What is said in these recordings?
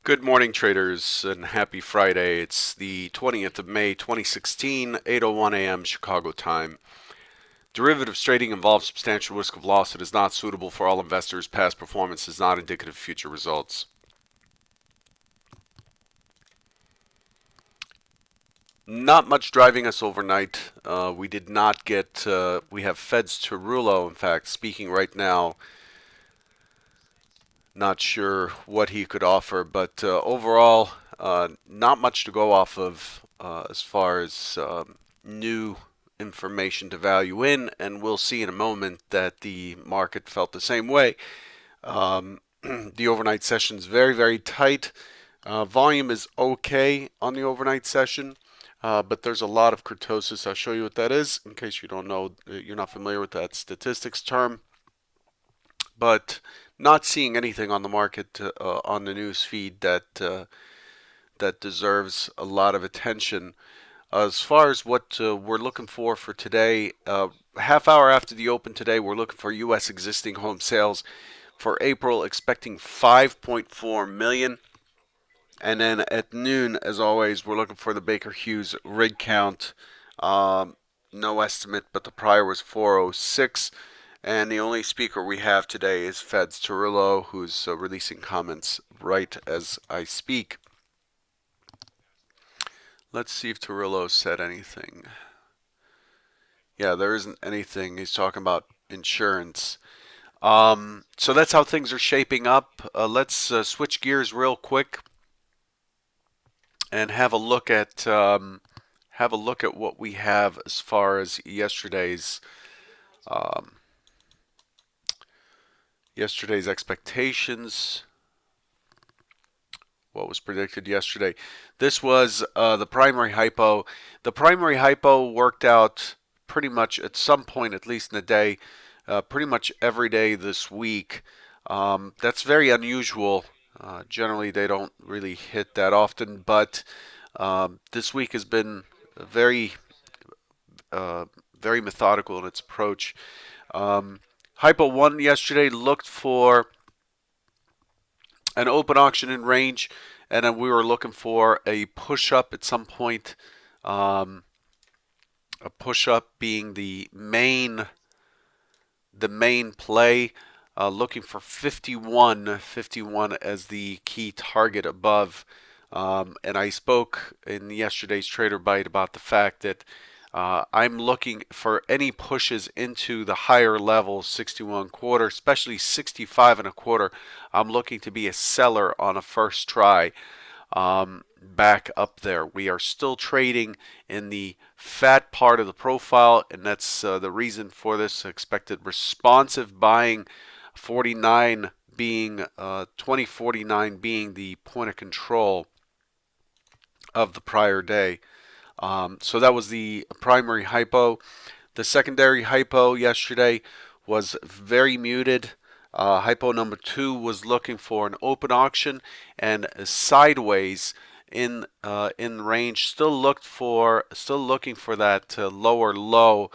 Good morning, traders, and happy Friday. It's the 20th of May, 2016, 8:01 a.m. Chicago time. Derivatives trading involves substantial risk of loss. It is not suitable for all investors. Past performance is not indicative of future results. Not much driving us overnight. We did not get, we have Fed's Tarullo, in fact, speaking right now. Not sure what he could offer, but overall, not much to go off of as far as new information to value in, and we'll see in a moment that the market felt the same way. The overnight session is very, very tight. Volume is okay on the overnight session, but there's a lot of kurtosis. I'll show you what that is in case you don't know, you're not familiar with that statistics term. But not seeing anything on the market on the news feed that deserves a lot of attention. As far as what we're looking for today, half hour after the open today, we're looking for U.S. existing home sales for April, expecting 5.4 million. And then at noon, as always, we're looking for the Baker Hughes rig count. No estimate, but the prior was 406. And the only speaker we have today is Fed's Tarullo, who's releasing comments right as I speak. Let's see if Tarullo said anything. Yeah, there isn't anything. He's talking about insurance. So that's how things are shaping up. Let's switch gears real quick and have a look at what we have as far as um, yesterday's expectations. What was predicted yesterday? This was the primary hypo. The primary hypo worked out pretty much at some point, at least in the day, pretty much every day this week. That's very unusual. Generally, they don't really hit that often, but this week has been very, very methodical in its approach. Hypo 1 yesterday looked for an open auction in range, and then we were looking for a push up at some point. Um, a push up being the main play, looking for 51 as the key target above. And I spoke in yesterday's Trader Bite about the fact that I'm looking for any pushes into the higher levels, 61 quarter, especially 65 and a quarter. I'm looking to be a seller on a first try, back up there. We are still trading in the fat part of the profile, and that's the reason for this expected responsive buying. 49 being 2049 being the point of control of the prior day. So that was the primary hypo. The secondary hypo yesterday was very muted. Hypo number 2 was looking for an open auction and sideways in range. Still looking for that lower low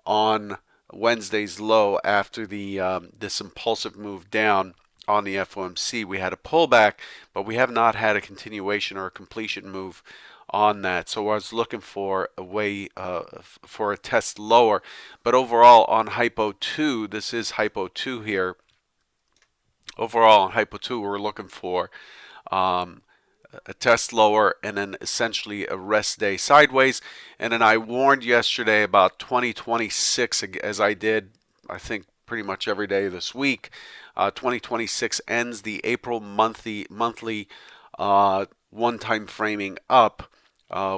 on Wednesday's low after the this impulsive move down on the FOMC. We had a pullback, but we have not had a continuation or a completion move on that. So I was looking for a way for a test lower. But overall on Hypo 2, this is Hypo 2 here. Overall on Hypo 2, we're looking for um, a test lower and then essentially a rest day sideways. And then I warned yesterday about 2026, as I did, I think, pretty much every day this week. 2026 ends the April monthly one-time framing up,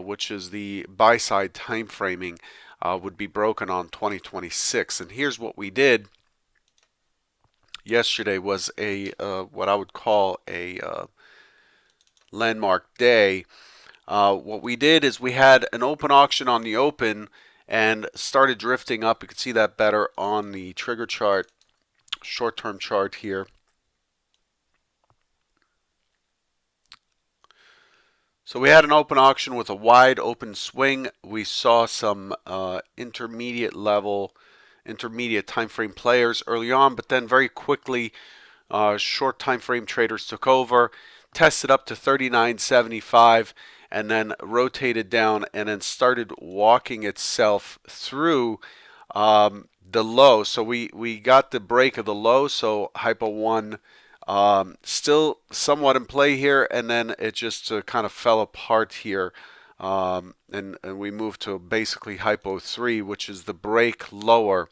which is the buy-side time framing, would be broken on 2026. And here's what we did yesterday was a what I would call a landmark day. What we did is we had an open auction on the open and started drifting up. You can see that better on the trigger chart, short-term chart here. So we had an open auction with a wide open swing. We saw some intermediate time frame players early on, but then very quickly short time frame traders took over. tested up to 39.75 and then rotated down and then started walking itself through the low. So we got the break of the low, so hypo 1 still somewhat in play here, and then it just kind of fell apart here. And we moved to basically hypo 3, which is the break lower.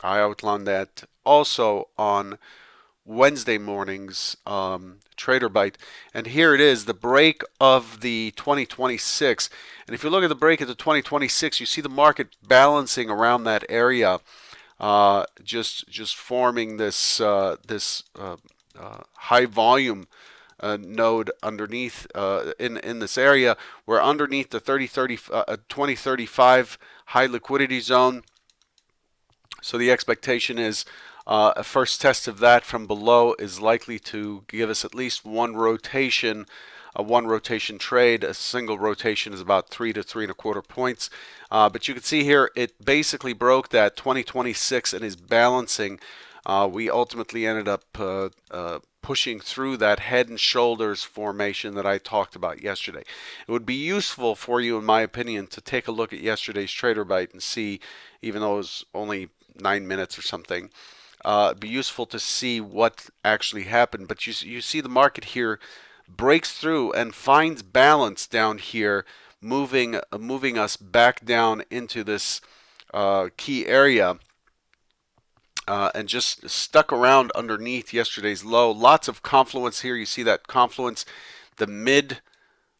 I outlined that also on Wednesday morning's Trader Bite. And here it is, the break of the 2026. And if you look at the break of the 2026, you see the market balancing around that area, just forming this high volume node underneath in this area. We're underneath the 2035 high liquidity zone. So the expectation is a first test of that from below is likely to give us at least one rotation, a one rotation trade. A single rotation is about 3 to 3.25 points. But you can see here it basically broke that 2026 and is balancing. We ultimately ended up pushing through that head and shoulders formation that I talked about yesterday. It would be useful for you, in my opinion, to take a look at yesterday's Trader Bite and see, even though it was only 9 minutes or something, it'd be useful to see what actually happened. But you see the market here breaks through and finds balance down here, moving us back down into this key area. And just stuck around underneath yesterday's low. Lots of confluence here. You see that confluence, the mid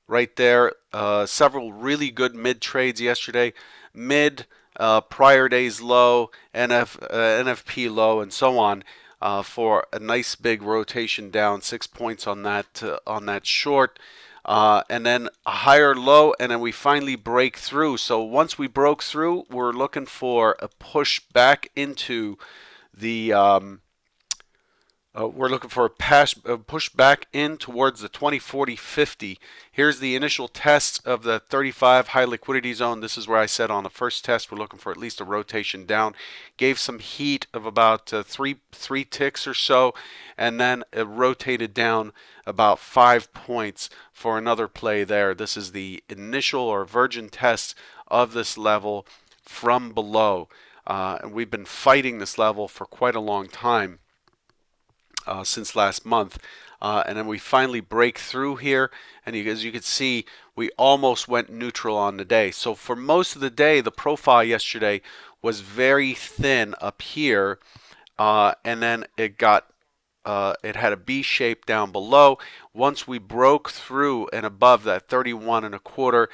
right there. Several really good mid trades yesterday. Mid, prior day's low, NFP low, and so on, for a nice big rotation down, 6 points on that short. And then a higher low, and then we finally break through. So once we broke through, we're looking for a push back into the we're looking for a push back in towards the 2040-50. Here's the initial test of the 35 high liquidity zone. This is where I said on the first test we're looking for at least a rotation down. Gave some heat of about three ticks or so, and then it rotated down about 5 points for another play there. This is the initial or virgin test of this level from below. And we've been fighting this level for quite a long time, since last month. And then we finally break through here. And as you can see, we almost went neutral on the day. So for most of the day, the profile yesterday was very thin up here. And then it had a B shape down below. Once we broke through and above that 31.25,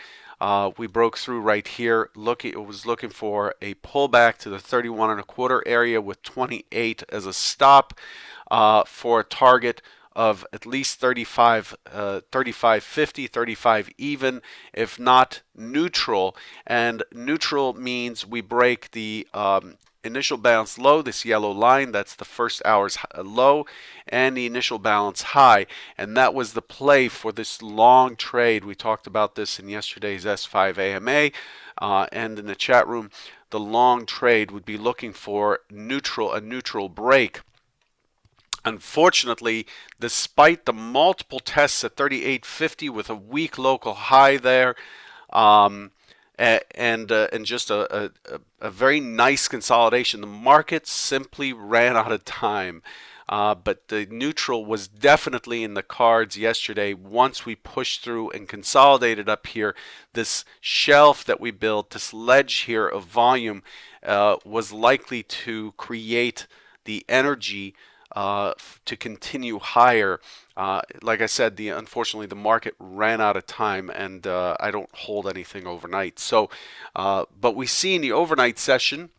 we broke through right here. It was looking for a pullback to the 31.25 area with 28 as a stop, for a target of at least 35, 35.50, 35 even, if not neutral. And neutral means we break the initial balance low, this yellow line, that's the first hour's low, and the initial balance high. And that was the play for this long trade. We talked about this in yesterday's S5 AMA, and in the chat room. The long trade would be looking for a neutral break. Unfortunately, despite the multiple tests at 38.50 with a weak local high there, and just a very nice consolidation, the market simply ran out of time. But the neutral was definitely in the cards yesterday once we pushed through and consolidated up here. This shelf that we built, this ledge here of volume, was likely to create the energy to continue higher. Like I said, unfortunately the market ran out of time, and I don't hold anything overnight. So, but we see in the overnight session,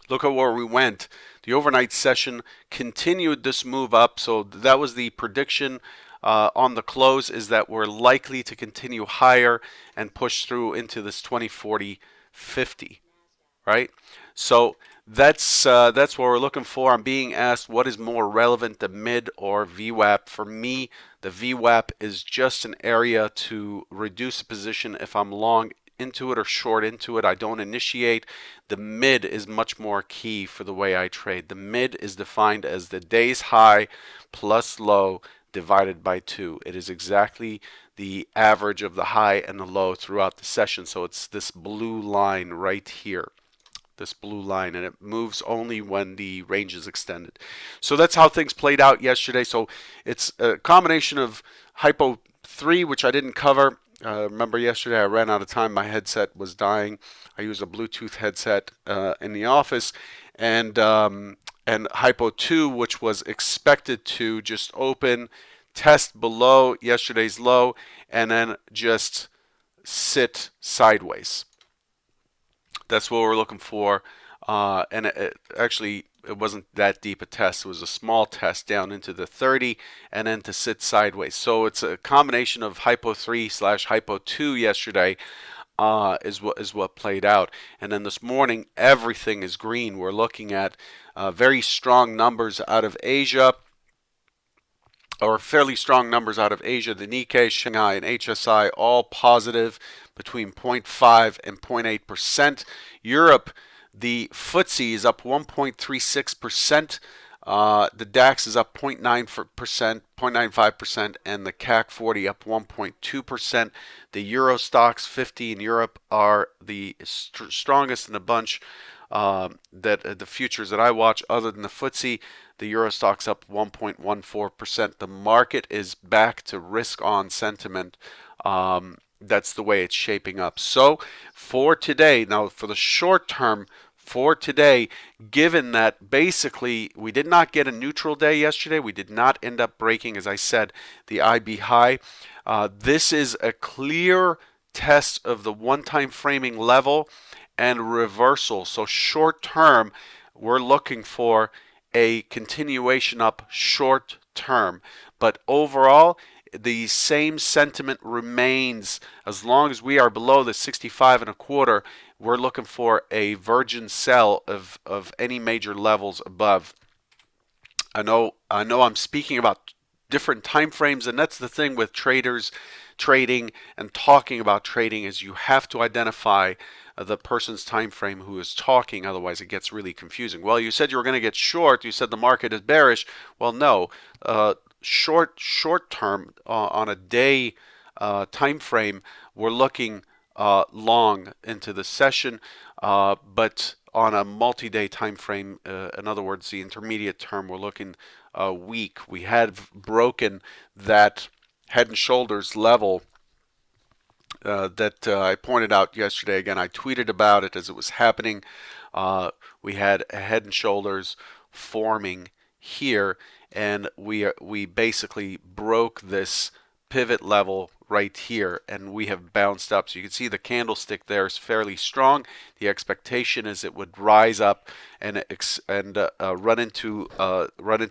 look at where we went. The overnight session continued this move up. So that was the prediction on the close, is that we're likely to continue higher and push through into this 2040-50, right? So that's what we're looking for. I'm being asked what is more relevant, the mid or VWAP. For me, the VWAP is just an area to reduce a position if I'm long into it or short into it. I don't initiate. The mid is much more key for the way I trade. The mid is defined as the day's high plus low divided by 2. It is exactly the average of the high and the low throughout the session. So it's this blue line right here, this blue line, and it moves only when the range is extended. So that's how things played out yesterday. So it's a combination of hypo 3, which I didn't cover. Remember yesterday I ran out of time. My headset was dying. I use a Bluetooth headset in the office, and hypo 2, which was expected to just open, test below yesterday's low, and then just sit sideways. That's what we're looking for. It wasn't that deep a test. It was a small test down into the 30 and then to sit sideways. So it's a combination of hypo 3 slash hypo 2 yesterday is what played out. And then this morning, everything is green. We're looking at very strong numbers out of Asia, or fairly strong numbers out of Asia. The Nikkei, Shanghai, and HSI all positive between 0.5 and 0.8%. Europe, the FTSE is up 1.36%. The DAX is up 0.9%, and the CAC 40 up 1.2%. The Euro Stocks 50 in Europe are the strongest in the bunch. The futures that I watch, other than the FTSE, the Euro Stock's up 1.14%. The market is back to risk-on sentiment. That's the way it's shaping up. So for today, now for the short term, for today, given that basically we did not get a neutral day yesterday, we did not end up breaking, as I said, the IB high. This is a clear test of the one-time framing level and reversal. So short term, we're looking for a continuation up short term. But overall, the same sentiment remains. As long as we are below the 65 and a quarter, we're looking for a virgin sell of any major levels above. I know I'm speaking about different time frames, and that's the thing with traders trading and talking about trading, is you have to identify the person's time frame who is talking, otherwise it gets really confusing. Well, you said you were going to get short, you said the market is bearish. Well, no, short term on a day time frame, we're looking long into the session, but on a multi-day time frame, in other words, the intermediate term, we're looking weak. We had broken that head and shoulders level that I pointed out yesterday. Again, I tweeted about it as it was happening. We had a head and shoulders forming here, and we basically broke this pivot level right here, and we have bounced up. So you can see the candlestick there is fairly strong. The expectation is it would rise up and run into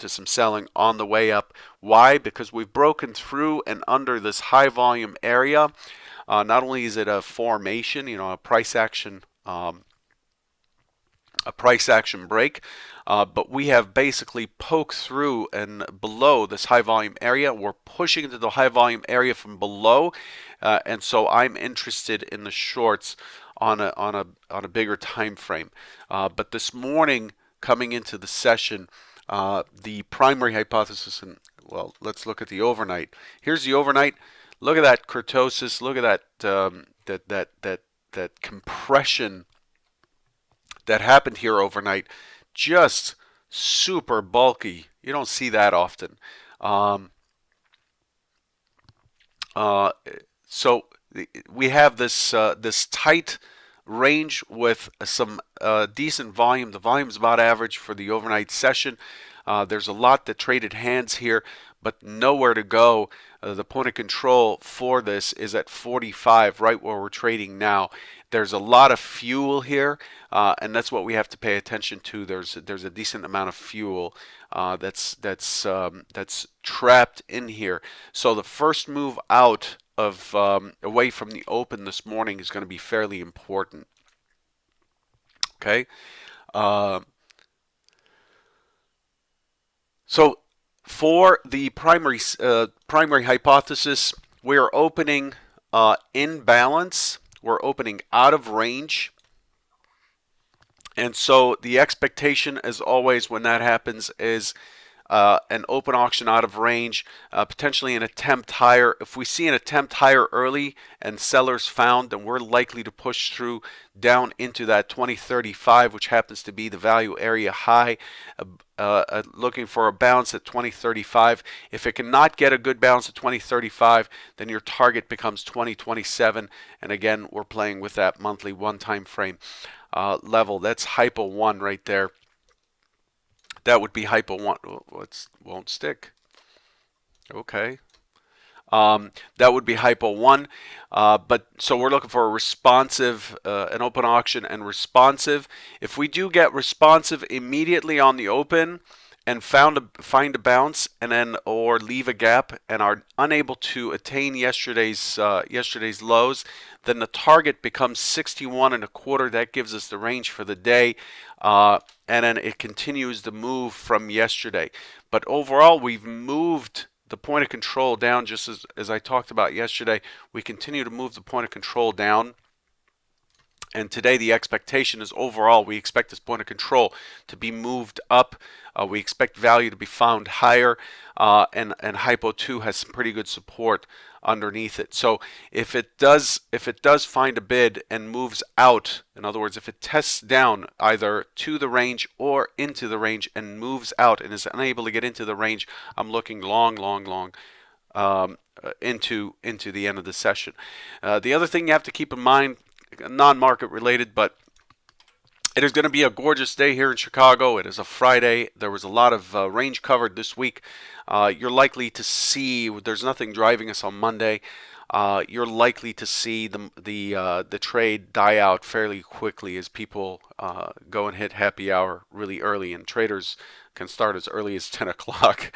some selling on the way up. Why? Because we've broken through and under this high volume area. Not only is it a formation, a price action break, but we have basically poked through and below this high volume area. We're pushing into the high volume area from below, and so I'm interested in the shorts on a bigger time frame. But this morning, coming into the session, the primary hypothesis, and well, let's look at the overnight. Here's the overnight. Look at that kurtosis. Look at that compression that happened here overnight. Just super bulky. You don't see that often. So we have this tight range with some decent volume. The volume is about average for the overnight session. There's a lot that traded hands here, but nowhere to go. The point of control for this is at 45, right where we're trading now. There's a lot of fuel here, and that's what we have to pay attention to. There's a decent amount of fuel that's trapped in here. So the first move out of away from the open this morning is going to be fairly important. Okay. So for the primary hypothesis, we're opening in balance. We're opening out of range. And so the expectation, as always, when that happens is an open auction out of range, potentially an attempt higher. If we see an attempt higher early and sellers found, then we're likely to push through down into that 2035, which happens to be the value area high. Looking for a bounce at 2035. If it cannot get a good bounce at 2035, then your target becomes 2027. And again, we're playing with that monthly one time frame level. That's hypo 1 right there. That would be hypo 1. It won't stick. Okay. That would be hypo 1. But so we're looking for a responsive, an open auction and responsive. If we do get responsive immediately on the open and find a bounce and then or leave a gap and are unable to attain yesterday's lows, then the target becomes 61 and a quarter. That gives us the range for the day. And then it continues the move from yesterday. But overall, we've moved the point of control down, just as I talked about yesterday. We continue to move the point of control down. And today the expectation is overall we expect this point of control to be moved up. We expect value to be found higher, and hypo 2 has some pretty good support underneath it. So if it does find a bid and moves out, in other words, if it tests down either to the range or into the range and moves out and is unable to get into the range, I'm looking long into the end of the session. The other thing you have to keep in mind, non-market related, but it is going to be a gorgeous day here in Chicago. It is a Friday. There was a lot of range covered this week. You're likely to see, there's nothing driving us on Monday. You're likely to see the trade die out fairly quickly as people go and hit happy hour really early, and traders can start as early as 10 o'clock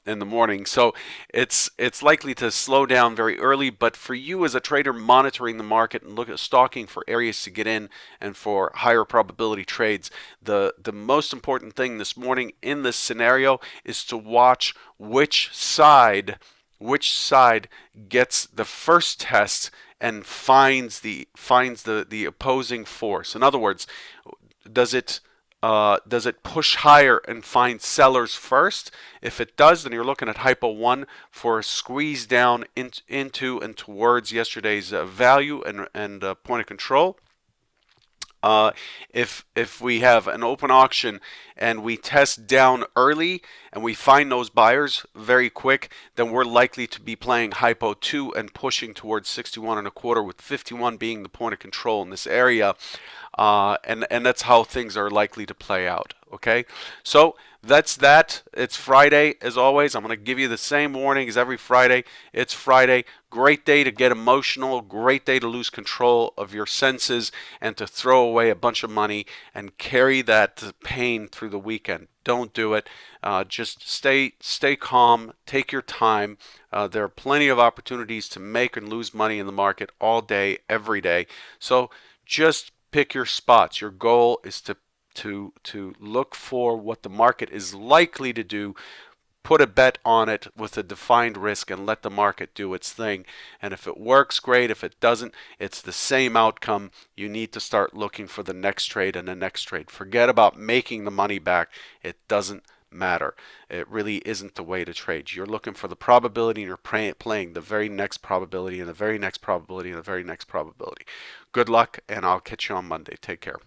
in the morning. So it's likely to slow down very early. But for you as a trader monitoring the market and look at stalking for areas to get in and for higher probability trades, the most important thing this morning in this scenario is to watch which side gets the first test and finds the opposing force. In other words, does it push higher and find sellers first? If it does, then you're looking at hypo 1 for a squeeze down into and towards yesterday's value and point of control. If we have an open auction and we test down early and we find those buyers very quick, then we're likely to be playing hypo 2 and pushing towards 61 and a quarter, with 51 being the point of control in this area. And that's how things are likely to play out. Okay, so that's that. It's Friday as always. I'm going to give you the same warning as every Friday. It's Friday. Great day to get emotional. Great day to lose control of your senses and to throw away a bunch of money and carry that pain through the weekend. Don't do it. Just stay calm. Take your time. There are plenty of opportunities to make and lose money in the market all day, every day. So just pick your spots. Your goal is to look for what the market is likely to do, put a bet on it with a defined risk, and let the market do its thing. And if it works, great. If it doesn't, it's the same outcome. You need to start looking for the next trade and the next trade. Forget about making the money back. It doesn't matter. It really isn't the way to trade. You're looking for the probability, and you're playing the very next probability and the very next probability and the very next probability. Good luck, and I'll catch you on Monday. Take care.